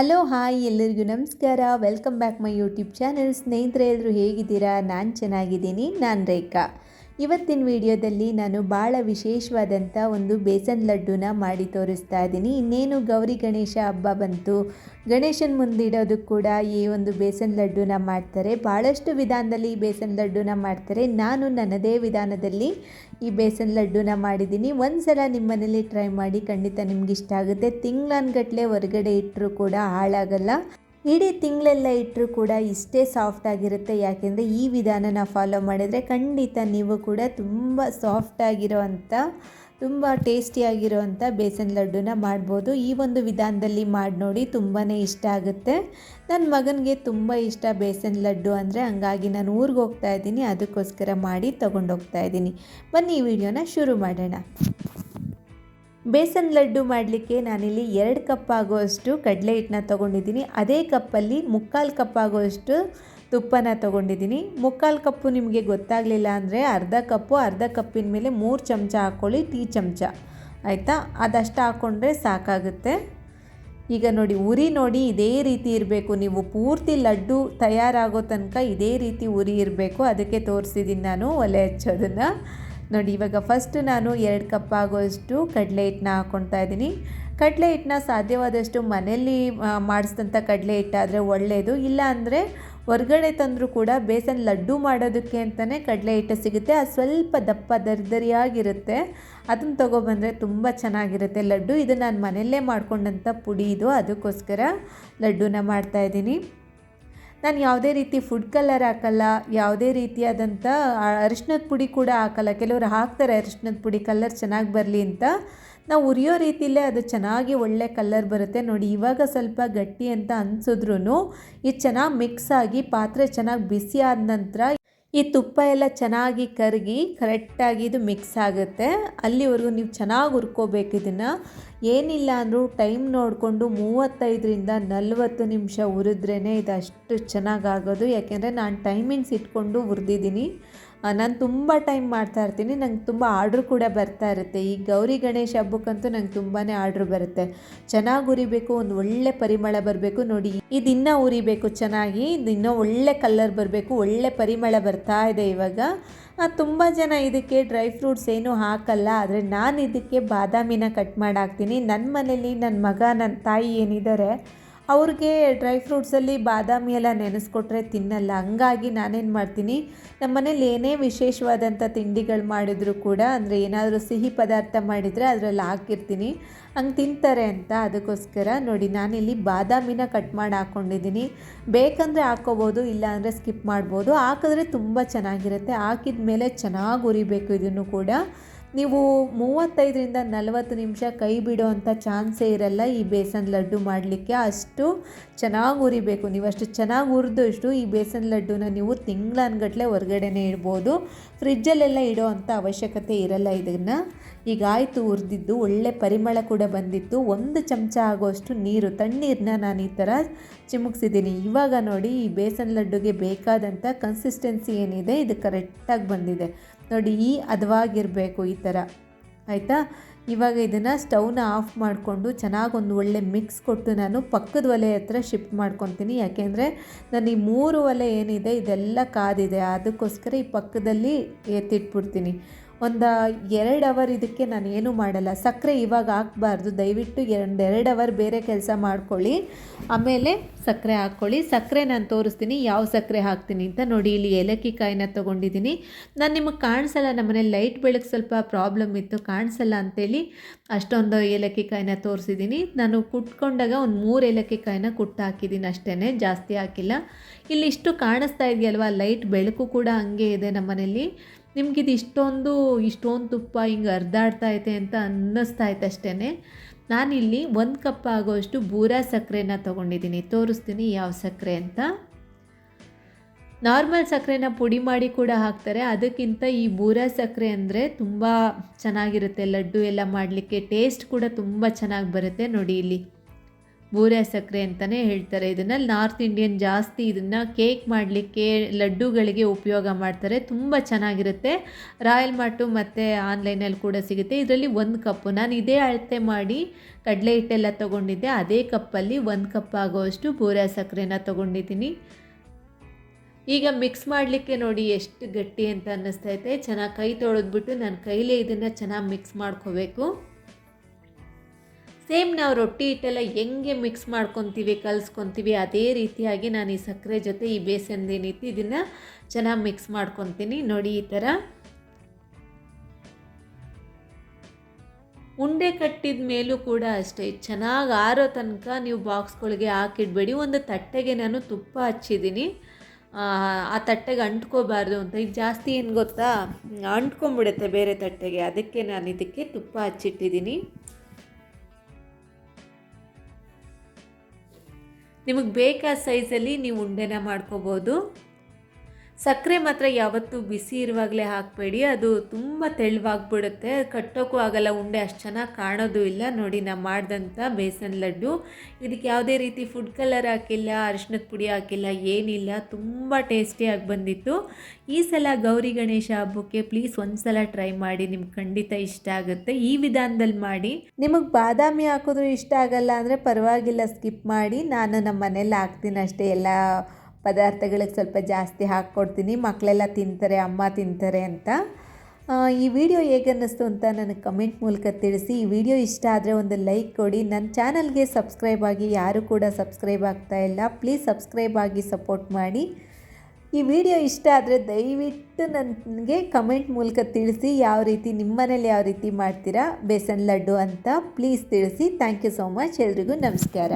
Hello hi ಎಲ್ಲರಿಗೂ ನಮಸ್ಕಾರ. Welcome back my YouTube channel. ಸ್ನೇಹಿತರೆ ಎಲ್ಲರೂ ಹೇಗಿದ್ದೀರಾ? ನಾನು ಚೆನ್ನಾಗಿದ್ದೀನಿ. ನಾನು ರೇಖಾ. ಇವತ್ತಿನ ವಿಡಿಯೋದಲ್ಲಿ ನಾನು ಭಾಳ ವಿಶೇಷವಾದಂಥ ಒಂದು ಬೇಸನ್ ಲಡ್ಡುನ ಮಾಡಿ ತೋರಿಸ್ತಾ ಇದ್ದೀನಿ. ಇನ್ನೇನು ಗೌರಿ ಗಣೇಶ ಹಬ್ಬ ಬಂತು. ಗಣೇಶನ ಮುಂದಿಡೋದಕ್ಕೆ ಕೂಡ ಈ ಒಂದು ಬೇಸನ್ ಲಡ್ಡುನ ಮಾಡ್ತಾರೆ. ಭಾಳಷ್ಟು ವಿಧಾನದಲ್ಲಿ ಈ ಬೇಸನ್ ಲಡ್ಡುನ ಮಾಡ್ತಾರೆ. ನಾನು ನನ್ನದೇ ವಿಧಾನದಲ್ಲಿ ಈ ಬೇಸನ್ ಲಡ್ಡುನ ಮಾಡಿದ್ದೀನಿ. ಒಂದು ಸಲ ನಿಮ್ಮ ಮನೇಲಿ ಟ್ರೈ ಮಾಡಿ, ಖಂಡಿತ ನಿಮ್ಗೆ ಇಷ್ಟ ಆಗುತ್ತೆ. ತಿಂಗಳನ್ಗಟ್ಟಲೆ ಹೊರಗಡೆ ಇಟ್ಟರೂ ಕೂಡ ಹಾಳಾಗಲ್ಲ. ಇಡೀ ತಿಂಗಳೆಲ್ಲ ಇಟ್ಟರೂ ಕೂಡ ಇಷ್ಟೇ ಸಾಫ್ಟಾಗಿರುತ್ತೆ. ಯಾಕೆಂದರೆ ಈ ವಿಧಾನನ ಫಾಲೋ ಮಾಡಿದರೆ ಖಂಡಿತ ನೀವು ಕೂಡ ತುಂಬ ಸಾಫ್ಟಾಗಿರೋವಂಥ, ತುಂಬ ಟೇಸ್ಟಿಯಾಗಿರೋವಂಥ ಬೇಸನ್ ಲಡ್ಡುನ ಮಾಡ್ಬೋದು. ಈ ಒಂದು ವಿಧಾನದಲ್ಲಿ ಮಾಡಿ ನೋಡಿ, ತುಂಬಾ ಇಷ್ಟ ಆಗುತ್ತೆ. ನನ್ನ ಮಗನಿಗೆ ತುಂಬ ಇಷ್ಟ ಬೇಸನ್ ಲಡ್ಡು ಅಂದರೆ, ಹಂಗಾಗಿ ನಾನು ಊರಿಗೆ ಹೋಗ್ತಾ ಇದ್ದೀನಿ, ಅದಕ್ಕೋಸ್ಕರ ಮಾಡಿ ತೊಗೊಂಡೋಗ್ತಾ ಇದ್ದೀನಿ. ಬನ್ನಿ ಈ ವಿಡಿಯೋನ ಶುರು ಮಾಡೋಣ. ಬೇಸನ್ ಲಡ್ಡು ಮಾಡಲಿಕ್ಕೆ ನಾನಿಲ್ಲಿ 2 ಕಪ್ ಆಗುವಷ್ಟು ಕಡಲೆ ಹಿಟ್ಟನ್ನ ತೊಗೊಂಡಿದ್ದೀನಿ. ಅದೇ ಕಪ್ಪಲ್ಲಿ 3/4 ಕಪ್ ಆಗುವಷ್ಟು ತುಪ್ಪನ ತೊಗೊಂಡಿದ್ದೀನಿ. 3/4 ಕಪ್ಪು ನಿಮಗೆ ಗೊತ್ತಾಗಲಿಲ್ಲ ಅಂದರೆ ಅರ್ಧ ಕಪ್ಪಿನ ಮೇಲೆ 3 ಚಮಚ ಹಾಕ್ಕೊಳ್ಳಿ, ಟೀ ಚಮಚ. ಆಯಿತಾ? ಅದಷ್ಟು ಹಾಕ್ಕೊಂಡ್ರೆ ಸಾಕಾಗುತ್ತೆ. ಈಗ ನೋಡಿ, ಉರಿ ನೋಡಿ ಇದೇ ರೀತಿ ಇರಬೇಕು. ನೀವು ಪೂರ್ತಿ ಲಡ್ಡು ತಯಾರಾಗೋ ತನಕ ಇದೇ ರೀತಿ ಉರಿ ಇರಬೇಕು. ಅದಕ್ಕೆ ತೋರಿಸಿದ್ದೀನಿ ನಾನು ಒಲೆ ಹಚ್ಚೋದನ್ನು. ನೋಡಿ, ಇವಾಗ ಫಸ್ಟು ನಾನು 2 ಕಪ್ ಆಗೋಷ್ಟು ಕಡಲೆ ಹಿಟ್ಟನ್ನ ಹಾಕ್ಕೊಳ್ತಾ ಇದ್ದೀನಿ. ಕಡಲೆ ಹಿಟ್ಟನ್ನ ಸಾಧ್ಯವಾದಷ್ಟು ಮನೆಯಲ್ಲಿ ಮಾಡಿಸಿದಂಥ ಕಡಲೆ ಹಿಟ್ಟಾದರೆ ಒಳ್ಳೆಯದು. ಇಲ್ಲ ಅಂದರೆ ಹೊರಗಡೆ ತಂದರೂ ಕೂಡ ಬೇಸನ್ ಲಡ್ಡು ಮಾಡೋದಕ್ಕೆ ಅಂತಲೇ ಕಡಲೆ ಹಿಟ್ಟು ಸಿಗುತ್ತೆ. ಅದು ಸ್ವಲ್ಪ ದಪ್ಪ ದರಿದರಿಯಾಗಿರುತ್ತೆ. ಅದನ್ನು ತೊಗೊಬಂದರೆ ತುಂಬ ಚೆನ್ನಾಗಿರುತ್ತೆ ಲಡ್ಡು. ಇದು ನಾನು ಮನೆಯಲ್ಲೇ ಮಾಡ್ಕೊಂಡಂಥ ಪುಡಿ ಇದು, ಅದಕ್ಕೋಸ್ಕರ ಲಡ್ಡುನ ಮಾಡ್ತಾಯಿದ್ದೀನಿ. ನಾನು ಯಾವುದೇ ರೀತಿ ಫುಡ್ ಕಲರ್ ಹಾಕಲ್ಲ, ಯಾವುದೇ ರೀತಿಯಾದಂಥ ಅರಿಶಿನದ ಪುಡಿ ಕೂಡ ಹಾಕಲ್ಲ. ಕೆಲವರು ಹಾಕ್ತಾರೆ ಅರಿಶಿನದ ಪುಡಿ ಕಲರ್ ಚೆನ್ನಾಗಿ ಬರಲಿ ಅಂತ. ನಾವು ಉರಿಯೋ ರೀತಿಯಲ್ಲೇ ಅದು ಚೆನ್ನಾಗಿ ಒಳ್ಳೆ ಕಲರ್ ಬರುತ್ತೆ. ನೋಡಿ, ಇವಾಗ ಸ್ವಲ್ಪ ಗಟ್ಟಿ ಅಂತ ಅನಿಸಿದ್ರೂ ಇದು ಚೆನ್ನಾಗಿ ಮಿಕ್ಸ್ ಆಗಿ ಪಾತ್ರೆ ಚೆನ್ನಾಗಿ ಬಿಸಿ ಆದ ನಂತರ ಈ ತುಪ್ಪ ಎಲ್ಲ ಚೆನ್ನಾಗಿ ಕರಗಿ ಕರೆಕ್ಟಾಗಿ ಇದು ಮಿಕ್ಸ್ ಆಗುತ್ತೆ. ಅಲ್ಲಿವರೆಗೂ ನೀವು ಚೆನ್ನಾಗಿ ಹುರ್ಕೋಬೇಕು ಇದನ್ನು. ಏನಿಲ್ಲ ಅಂದರೂ ಟೈಮ್ ನೋಡಿಕೊಂಡು 35ರಿಂದ 40 ನಿಮಿಷ ಹುರಿದ್ರೇ ಇದು ಅಷ್ಟು ಚೆನ್ನಾಗಾಗೋದು. ಯಾಕೆಂದರೆ ನಾನು ಟೈಮಿಂಗ್ಸ್ ಇಟ್ಕೊಂಡು ಹುರಿದಿದ್ದೀನಿ. ನಾನು ತುಂಬ ಟೈಮ್ ಮಾಡ್ತಾಯಿರ್ತೀನಿ. ನಂಗೆ ತುಂಬ ಆರ್ಡ್ರ್ ಕೂಡ ಬರ್ತಾ ಇರುತ್ತೆ. ಈ ಗೌರಿ ಗಣೇಶ ಹಬ್ಬಕ್ಕಂತೂ ನಂಗೆ ತುಂಬಾ ಆರ್ಡ್ರ್ ಬರುತ್ತೆ. ಚೆನ್ನಾಗಿ ಹುರಿಬೇಕು, ಒಂದು ಒಳ್ಳೆ ಪರಿಮಳ ಬರಬೇಕು. ನೋಡಿ, ಇದಿನ್ನೂ ಹುರಿಬೇಕು ಚೆನ್ನಾಗಿ, ಇನ್ನೂ ಒಳ್ಳೆ ಕಲರ್ ಬರಬೇಕು, ಒಳ್ಳೆ ಪರಿಮಳ ಬರ್ತಾ ಇದೆ ಇವಾಗ. ತುಂಬ ಜನ ಇದಕ್ಕೆ ಡ್ರೈ ಫ್ರೂಟ್ಸ್ ಏನೂ ಹಾಕಲ್ಲ, ಆದರೆ ನಾನು ಇದಕ್ಕೆ ಬಾದಾಮಿನ ಕಟ್ ಮಾಡಿ ಹಾಕ್ತೀನಿ. ನನ್ನ ಮನೇಲಿ ನನ್ನ ಮಗ, ನನ್ನ ತಾಯಿ ಏನಿದ್ದಾರೆ ಅವ್ರಿಗೆ ಡ್ರೈ ಫ್ರೂಟ್ಸಲ್ಲಿ ಬಾದಾಮಿ ಎಲ್ಲ ನೆನೆಸ್ಕೊಟ್ರೆ ತಿನ್ನಲ್ಲ. ಹಂಗಾಗಿ ನಾನೇನು ಮಾಡ್ತೀನಿ, ನಮ್ಮ ಮನೇಲಿ ಏನೇ ವಿಶೇಷವಾದಂಥ ತಿಂಡಿಗಳು ಮಾಡಿದರೂ ಕೂಡ, ಅಂದರೆ ಏನಾದರೂ ಸಿಹಿ ಪದಾರ್ಥ ಮಾಡಿದರೆ ಅದರಲ್ಲಿ ಹಾಕಿರ್ತೀನಿ, ಹಂಗೆ ತಿಂತಾರೆ ಅಂತ. ಅದಕ್ಕೋಸ್ಕರ ನೋಡಿ, ನಾನಿಲ್ಲಿ ಬಾದಾಮಿನ ಕಟ್ ಮಾಡಿ ಹಾಕ್ಕೊಂಡಿದ್ದೀನಿ. ಬೇಕಂದರೆ ಹಾಕ್ಕೋಬೋದು, ಇಲ್ಲಾಂದರೆ ಸ್ಕಿಪ್ ಮಾಡ್ಬೋದು. ಹಾಕಿದ್ರೆ ತುಂಬ ಚೆನ್ನಾಗಿರುತ್ತೆ. ಹಾಕಿದ ಮೇಲೆ ಚೆನ್ನಾಗಿ ಹುರಿಬೇಕು ಇದನ್ನು ಕೂಡ. ನೀವು 35ರಿಂದ 40 ನಿಮಿಷ ಕೈ ಬಿಡೋ ಅಂಥ ಚಾನ್ಸೇ ಇರಲ್ಲ ಈ ಬೇಸನ್ ಲಡ್ಡು ಮಾಡಲಿಕ್ಕೆ. ಅಷ್ಟು ಚೆನ್ನಾಗಿ ಹುರಿಬೇಕು. ನೀವು ಅಷ್ಟು ಚೆನ್ನಾಗಿ ಹುರಿದಷ್ಟು ಈ ಬೇಸನ್ ಲಡ್ಡುನ ನೀವು ತಿಂಗಳನ್ಗಟ್ಟಲೆ ಹೊರಗಡೆನೇ ಇಡ್ಬೋದು. ಫ್ರಿಜ್ಜಲ್ಲೆಲ್ಲ ಇಡೋ ಅಂಥ ಅವಶ್ಯಕತೆ ಇರಲ್ಲ ಇದನ್ನು. ಈಗ ಆಯಿತು ಹುರಿದಿದ್ದು, ಒಳ್ಳೆ ಪರಿಮಳ ಕೂಡ ಬಂದಿತ್ತು. 1 ಚಮಚ ಆಗೋಷ್ಟು ನೀರು, ತಣ್ಣೀರನ್ನ ನಾನು ಈ ಥರ ಚಿಮುಕ್ಸಿದ್ದೀನಿ. ಇವಾಗ ನೋಡಿ, ಈ ಬೇಸನ್ ಲಡ್ಡುಗೆ ಬೇಕಾದಂಥ ಕನ್ಸಿಸ್ಟೆನ್ಸಿ ಏನಿದೆ ಇದು ಕರೆಕ್ಟಾಗಿ ಬಂದಿದೆ. ನೋಡಿ, ಈ ಹದವಾಗಿರಬೇಕು ಈ ಥರ. ಆಯಿತಾ? ಇವಾಗ ಇದನ್ನು ಸ್ಟವ್ನ ಆಫ್ ಮಾಡಿಕೊಂಡು ಚೆನ್ನಾಗಿ ಒಂದು ಒಳ್ಳೆ ಮಿಕ್ಸ್ ಕೊಟ್ಟು ನಾನು ಪಕ್ಕದ ಒಲೆ ಹತ್ರ ಶಿಫ್ಟ್ ಮಾಡ್ಕೊತೀನಿ. ಯಾಕೆಂದರೆ ನಾನು ಈ 3 ಒಲೆ ಏನಿದೆ ಇದೆಲ್ಲ ಕಾದಿದೆ, ಅದಕ್ಕೋಸ್ಕರ ಈ ಪಕ್ಕದಲ್ಲಿ ಎತ್ತಿಟ್ಬಿಡ್ತೀನಿ. ಒಂದು 2 ಅವರ್ ಇದಕ್ಕೆ ನಾನು ಏನೂ ಮಾಡಲ್ಲ. ಸಕ್ಕರೆ ಇವಾಗ ಹಾಕಬಾರ್ದು, ದಯವಿಟ್ಟು 2 ಅವರ್ ಬೇರೆ ಕೆಲಸ ಮಾಡ್ಕೊಳ್ಳಿ, ಆಮೇಲೆ ಸಕ್ಕರೆ ಹಾಕ್ಕೊಳ್ಳಿ. ಸಕ್ಕರೆ ನಾನು ತೋರಿಸ್ತೀನಿ ಯಾವ ಸಕ್ಕರೆ ಹಾಕ್ತೀನಿ ಅಂತ. ನೋಡಿ, ಇಲ್ಲಿ ಏಲಕ್ಕಿ ಕಾಯಿನ ತೊಗೊಂಡಿದ್ದೀನಿ. ನಾನು ನಿಮಗೆ ಕಾಣಿಸಲ್ಲ, ನಮ್ಮನೇಲಿ ಲೈಟ್ ಬೆಳಕು ಸ್ವಲ್ಪ ಪ್ರಾಬ್ಲಮ್ ಇತ್ತು, ಕಾಣಿಸಲ್ಲ ಅಂಥೇಳಿ ಅಷ್ಟೊಂದು ಏಲಕ್ಕಿ ಕಾಯಿನ ತೋರಿಸಿದ್ದೀನಿ. ನಾನು ಕುಟ್ಕೊಂಡಾಗ ಒಂದು 3 ಏಲಕ್ಕಿ ಕಾಯಿನ ಕುಟ್ಟು ಹಾಕಿದ್ದೀನಿ ಅಷ್ಟೇ, ಜಾಸ್ತಿ ಹಾಕಿಲ್ಲ. ಇಲ್ಲಿ ಇಷ್ಟು ಕಾಣಿಸ್ತಾ ಇದೆಯಲ್ವ, ಲೈಟ್ ಬೆಳಕು ಕೂಡ ಹಂಗೆ ಇದೆ ನಮ್ಮನೇಲಿ. ನಿಮಗಿದು ಇಷ್ಟೊಂದು ತುಪ್ಪ ಹಿಂಗೆ ಹರಿದಾಡ್ತಾ ಐತೆ ಅಂತ ಅನ್ನಿಸ್ತಾ ಐತೆ ಅಷ್ಟೇ. ನಾನಿಲ್ಲಿ 1 ಕಪ್ ಆಗೋಷ್ಟು ಬೂರಾ ಸಕ್ಕರೆನ ತೊಗೊಂಡಿದ್ದೀನಿ. ತೋರಿಸ್ತೀನಿ ಯಾವ ಸಕ್ಕರೆ ಅಂತ. ನಾರ್ಮಲ್ ಸಕ್ಕರೆನ ಪುಡಿ ಮಾಡಿ ಕೂಡ ಹಾಕ್ತಾರೆ, ಅದಕ್ಕಿಂತ ಈ ಬೂರಾ ಸಕ್ಕರೆ ಅಂದರೆ ತುಂಬ ಚೆನ್ನಾಗಿರುತ್ತೆ ಲಡ್ಡು ಎಲ್ಲ ಮಾಡಲಿಕ್ಕೆ. ಟೇಸ್ಟ್ ಕೂಡ ತುಂಬ ಚೆನ್ನಾಗಿ ಬರುತ್ತೆ. ನೋಡಿ, ಇಲ್ಲಿ ಬೂರೆ ಸಕ್ಕರೆ ಅಂತಲೇ ಹೇಳ್ತಾರೆ. ಇದನ್ನು ನಾರ್ತ್ ಇಂಡಿಯನ್ ಜಾಸ್ತಿ ಇದನ್ನು ಕೇಕ್ ಮಾಡಲಿಕ್ಕೆ, ಲಡ್ಡುಗಳಿಗೆ ಉಪಯೋಗ ಮಾಡ್ತಾರೆ. ತುಂಬ ಚೆನ್ನಾಗಿರುತ್ತೆ. ರಾಯಲ್ ಮಾರ್ಟು ಮತ್ತು ಆನ್ಲೈನಲ್ಲಿ ಕೂಡ ಸಿಗುತ್ತೆ. ಇದರಲ್ಲಿ 1 ಕಪ್ಪು, ನಾನು ಇದೇ ಅಳತೆ ಮಾಡಿ ಕಡಲೆ ಹಿಟ್ಟೆಲ್ಲ ತೊಗೊಂಡಿದ್ದೆ. ಅದೇ ಕಪ್ಪಲ್ಲಿ 1 ಕಪ್ ಆಗೋವಷ್ಟು ಬೂರೆ ಸಕ್ಕರೆನ ತೊಗೊಂಡಿದ್ದೀನಿ. ಈಗ ಮಿಕ್ಸ್ ಮಾಡಲಿಕ್ಕೆ ನೋಡಿ ಎಷ್ಟು ಗಟ್ಟಿ ಅಂತ ಅನ್ನಿಸ್ತೈತೆ. ಚೆನ್ನಾಗಿ ಕೈ ತೊಳೆದ್ಬಿಟ್ಟು ನನ್ನ ಕೈಲೇ ಇದನ್ನು ಚೆನ್ನಾಗಿ ಮಿಕ್ಸ್ ಮಾಡ್ಕೋಬೇಕು. ಸೇಮ್ ನಾವು ರೊಟ್ಟಿ ಹಿಟ್ಟೆಲ್ಲ ಹೆಂಗೆ ಮಿಕ್ಸ್ ಮಾಡ್ಕೊತೀವಿ, ಕಲಿಸ್ಕೊತೀವಿ, ಅದೇ ರೀತಿಯಾಗಿ ನಾನು ಈ ಸಕ್ಕರೆ ಜೊತೆ ಈ ಬೇಸನ್ದೇನಿತ್ತು ಇದನ್ನು ಚೆನ್ನಾಗಿ ಮಿಕ್ಸ್ ಮಾಡ್ಕೊತೀನಿ. ನೋಡಿ ಈ ಥರ ಉಂಡೆ ಕಟ್ಟಿದ ಮೇಲೂ ಕೂಡ ಅಷ್ಟೇ ಚೆನ್ನಾಗಿ ಆರೋ ತನಕ ನೀವು ಬಾಕ್ಸ್ಗಳಿಗೆ ಹಾಕಿಡಬೇಡಿ. ಒಂದು ತಟ್ಟೆಗೆ ನಾನು ತುಪ್ಪ ಹಚ್ಚಿದ್ದೀನಿ, ಆ ತಟ್ಟೆಗೆ ಅಂಟ್ಕೋಬಾರ್ದು ಅಂತ. ಇದು ಜಾಸ್ತಿ ಏನು ಗೊತ್ತಾ, ಅಂಟ್ಕೊಂಬಿಡುತ್ತೆ ಬೇರೆ ತಟ್ಟೆಗೆ, ಅದಕ್ಕೆ ನಾನು ಇದಕ್ಕೆ ತುಪ್ಪ ಹಚ್ಚಿಟ್ಟಿದ್ದೀನಿ. ನಿಮಗೆ ಬೇಕಾದ ಸೈಜಲ್ಲಿ ನೀವು ಉಂಡೆನ ಮಾಡ್ಕೋಬೋದು. ಸಕ್ಕರೆ ಮಾತ್ರ ಯಾವತ್ತೂ ಬಿಸಿ ಇರುವಾಗಲೇ ಹಾಕಬೇಡಿ, ಅದು ತುಂಬ ತೆಳುವಾಗ್ಬಿಡುತ್ತೆ, ಕಟ್ಟೋಕ್ಕೂ ಆಗಲ್ಲ, ಉಂಡೆ ಅಷ್ಟು ಚೆನ್ನಾಗಿ ಕಾಣೋದು ಇಲ್ಲ. ನೋಡಿ ನಾನು ಮಾಡಿದಂಥ ಬೇಸನ್ ಲಡ್ಡು, ಇದಕ್ಕೆ ಯಾವುದೇ ರೀತಿ ಫುಡ್ ಕಲರ್ ಹಾಕಿಲ್ಲ, ಅರಿಶಿಣದ ಪುಡಿ ಹಾಕಿಲ್ಲ, ಏನಿಲ್ಲ, ತುಂಬ ಟೇಸ್ಟಿಯಾಗಿ ಬಂದಿತ್ತು. ಈ ಸಲ ಗೌರಿ ಗಣೇಶ ಹಬ್ಬಕ್ಕೆ ಪ್ಲೀಸ್ ಒಂದು ಸಲ ಟ್ರೈ ಮಾಡಿ, ನಿಮ್ಗೆ ಖಂಡಿತ ಇಷ್ಟ ಆಗುತ್ತೆ. ಈ ವಿಧಾನದಲ್ಲಿ ಮಾಡಿ. ನಿಮಗೆ ಬಾದಾಮಿ ಹಾಕಿದ್ರು ಇಷ್ಟ ಆಗಲ್ಲ ಅಂದರೆ ಪರವಾಗಿಲ್ಲ, ಸ್ಕಿಪ್ ಮಾಡಿ. ನಾನು ನಮ್ಮ ಮನೇಲಿ ಹಾಕ್ತೀನಿ ಅಷ್ಟೇ, ಎಲ್ಲ ಪದಾರ್ಥಗಳಿಗೆ ಸ್ವಲ್ಪ ಜಾಸ್ತಿ ಹಾಕ್ಕೊಡ್ತೀನಿ, ಮಕ್ಕಳೆಲ್ಲ ತಿಂತಾರೆ, ಅಮ್ಮ ತಿಂತಾರೆ ಅಂತ. ಈ ವಿಡಿಯೋ ಹೇಗೆ ಅನ್ನಿಸ್ತು ಅಂತ ನನಗೆ ಕಮೆಂಟ್ ಮೂಲಕ ತಿಳಿಸಿ. ಈ ವಿಡಿಯೋ ಇಷ್ಟ ಆದರೆ ಒಂದು ಲೈಕ್ ಕೊಡಿ. ನನ್ನ ಚಾನಲ್ಗೆ ಸಬ್ಸ್ಕ್ರೈಬ್ ಆಗಿ, ಯಾರು ಕೂಡ ಸಬ್ಸ್ಕ್ರೈಬ್ ಆಗ್ತಾ ಇಲ್ಲ, ಪ್ಲೀಸ್ ಸಬ್ಸ್ಕ್ರೈಬ್ ಆಗಿ ಸಪೋರ್ಟ್ ಮಾಡಿ. ಈ ವಿಡಿಯೋ ಇಷ್ಟ ಆದರೆ ದಯವಿಟ್ಟು ನನಗೆ ಕಮೆಂಟ್ ಮೂಲಕ ತಿಳಿಸಿ, ಯಾವ ರೀತಿ ನಿಮ್ಮ ಮನೇಲಿ ಯಾವ ರೀತಿ ಮಾಡ್ತೀರಾ ಬೇಸನ್ ಲಡ್ಡು ಅಂತ ಪ್ಲೀಸ್ ತಿಳಿಸಿ. Thank you so much. ಎಲ್ರಿಗೂ ನಮಸ್ಕಾರ.